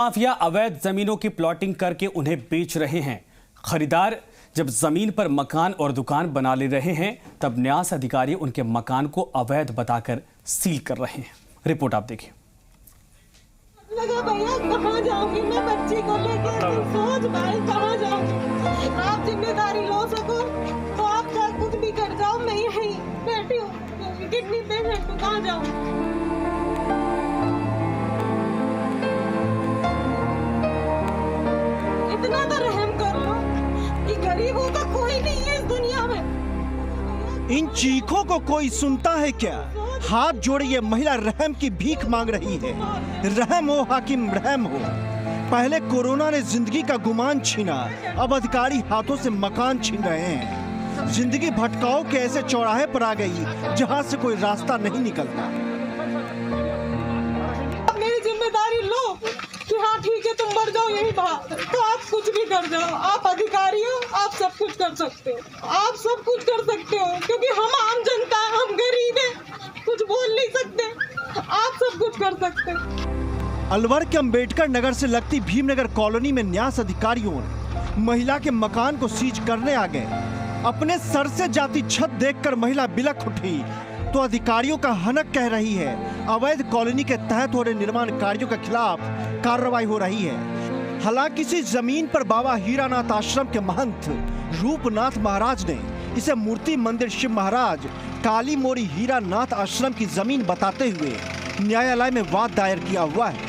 Mafia अवैध जमीनों की प्लॉटिंग करके उन्हें बेच रहे हैं। खरीदार जब जमीन पर मकान और दुकान बना ले रहे हैं, तब न्यास अधिकारी उनके मकान को अवैध बताकर सील कर रहे हैं। रिपोर्ट आप देखिए। लगा भैया कहाँ जाऊंगी मैं बच्ची को लेके, सोच भाई कहाँ जाऊंगी। आप जिम्मेदारी लो सको तो आप चाहे कुछ भी कर जाओ, मैं यहीं बैठी हूँ किडनी पेशेंट को कहाँ जाऊँ। इतना तो रहम कर लो कि गरीबों का कोई नहीं है इस दुनिया में। इन चीखों को कोई सुनता है क्या? हाथ जोड़े ये महिला रहम की भीख मांग रही है। रहम हो हाकिम, रहम हो। पहले कोरोना ने जिंदगी का गुमान छीना, अब अधिकारी हाथों से मकान छीन रहे हैं। जिंदगी भटकाओ के ऐसे चौराहे पर आ गई जहां से कोई रास्ता नहीं निकलता। अब मेरी जिम्मेदारी लो कि हाँ ठीक है, तुम मर जाओ यही बात, तो आप कुछ भी कर जाओ। आप अधिकारी हो, आप सब कुछ कर सकते हो, आप सब कुछ कर सकते हो, क्योंकि हम आम जनता है, हम गरीब हैं, कुछ बोल नहीं सकते। आप सब कुछ कर सकते हो। अलवर के अंबेडकर नगर से लगती भीमनगर कॉलोनी में न्यास अधिकारियों महिला के मकान को सीज करने आ गए। अपने सर से जाती छत देखकर महिला बिलख उठी तो अधिकारियों का हनक कह रही है अवैध कॉलोनी के तहत हो रहे निर्माण कार्यों के खिलाफ कार्रवाई हो रही है। हालांकि इसी जमीन पर बाबा हीरानाथ आश्रम के महंत रूपनाथ महाराज ने इसे मूर्ति मंदिर शिव महाराज काली मोरी हीरानाथ आश्रम की जमीन बताते हुए न्यायालय में वाद दायर किया हुआ है।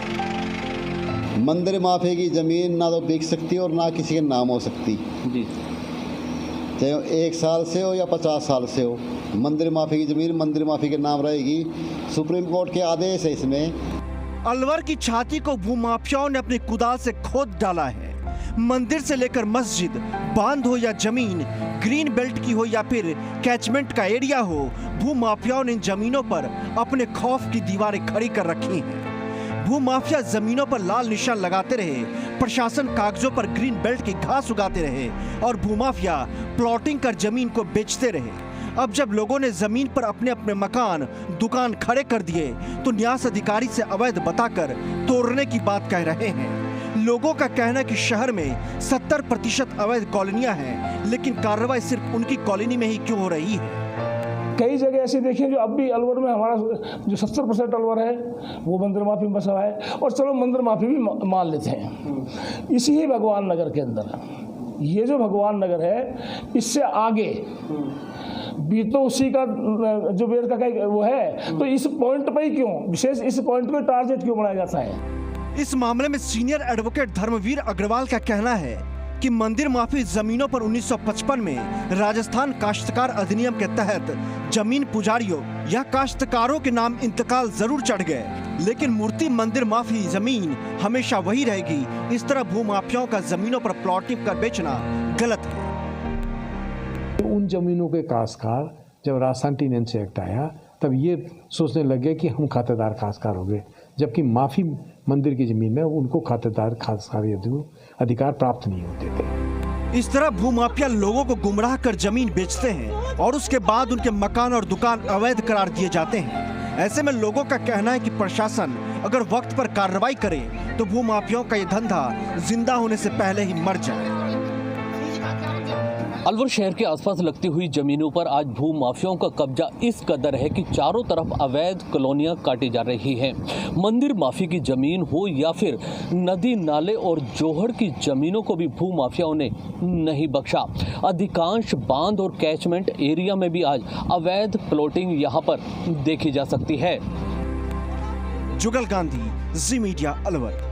मंदिर माफी की जमीन ना तो बिक सकती और ना किसी के नाम हो सकती जी, चाहे 1 साल से हो या 50 साल से हो। मंदिर माफी की जमीन मंदिर माफी के नाम रहेगी। सुप्रीम कोर्ट के आदेश है इसमें। अलवर की छाती को भूमाफियाओं ने अपनी कुदाल से खोद डाला है। मंदिर से लेकर मस्जिद, बांध हो या जमीन, ग्रीन बेल्ट की हो या फिर कैचमेंट का एरिया हो, भूमाफियाओं ने इन जमीनों पर अपने खौफ की दीवारें खड़ी कर रखी हैं। भूमाफिया जमीनों पर लाल निशान लगाते रहे, प्रशासन कागजों पर ग्रीन बेल्ट की घास उगाते रहे और भूमाफिया प्लॉटिंग कर जमीन को बेचते रहे। अब जब लोगों ने जमीन पर अपने अपने मकान, दुकान खड़े कर दिए तो न्यास अधिकारी से अवैध बताकर तोड़ने की बात कह रहे हैं। लोगों का कहना है कि शहर में 70% अवैध कॉलोनियां हैं, लेकिन कार्रवाई सिर्फ उनकी कॉलोनी में ही क्यों हो रही है? कई जगह ऐसी देखिए जो अब भी अलवर में हमारा जो 70% अलवर है वो मंदिर माफी में बसा है, और चलो मंदिर माफी भी मान लेते हैं। इसी ही भगवान नगर के अंदर ये जो भगवान नगर है, इससे आगे भी तो उसी का जो बेर का वो है, तो इस पॉइंट पर ही क्यों विशेष इस पॉइंट को टारगेट क्यों बनाया जाता है? इस मामले में सीनियर एडवोकेट धर्मवीर अग्रवाल का कहना है कि मंदिर माफी जमीनों पर 1955 में राजस्थान काश्तकार अधिनियम के तहत जमीन पुजारियों या काश्तकारों के नाम इंतकाल जरूर चढ़ गए, लेकिन मूर्ति मंदिर माफी जमीन हमेशा वही रहेगी। इस तरह भूमाफियाओं का जमीनों पर प्लॉटिंग कर बेचना गलत है। उन जमीनों के काश्तकार जब राजस्थान टीनेंसी एक्ट आया तब ये सोचने लगे कि हम खातेदार काश्तकार हो गए, जबकि माफी मंदिर की जमीन में उनको खातेदार काश्तकारी अधिकार प्राप्त नहीं होते थे। इस तरह भूमाफिया लोगों को गुमराह कर जमीन बेचते हैं और उसके बाद उनके मकान और दुकान अवैध करार दिए जाते हैं। ऐसे में लोगों का कहना है कि प्रशासन अगर वक्त पर कार्रवाई करे तो भूमाफियाओं का ये धंधा जिंदा होने से पहले ही मर जाए। अलवर शहर के आसपास लगती हुई जमीनों पर आज भूमाफियाओं का कब्जा इस कदर है कि चारों तरफ अवैध कॉलोनियां काटी जा रही हैं। मंदिर माफी की जमीन हो या फिर नदी नाले और जोहड़ की जमीनों को भी भूमाफियाओं ने नहीं बख्शा। अधिकांश बांध और कैचमेंट एरिया में भी आज अवैध प्लॉटिंग यहां पर देखी जा सकती है। जुगल गांधी, जी मीडिया, अलवर।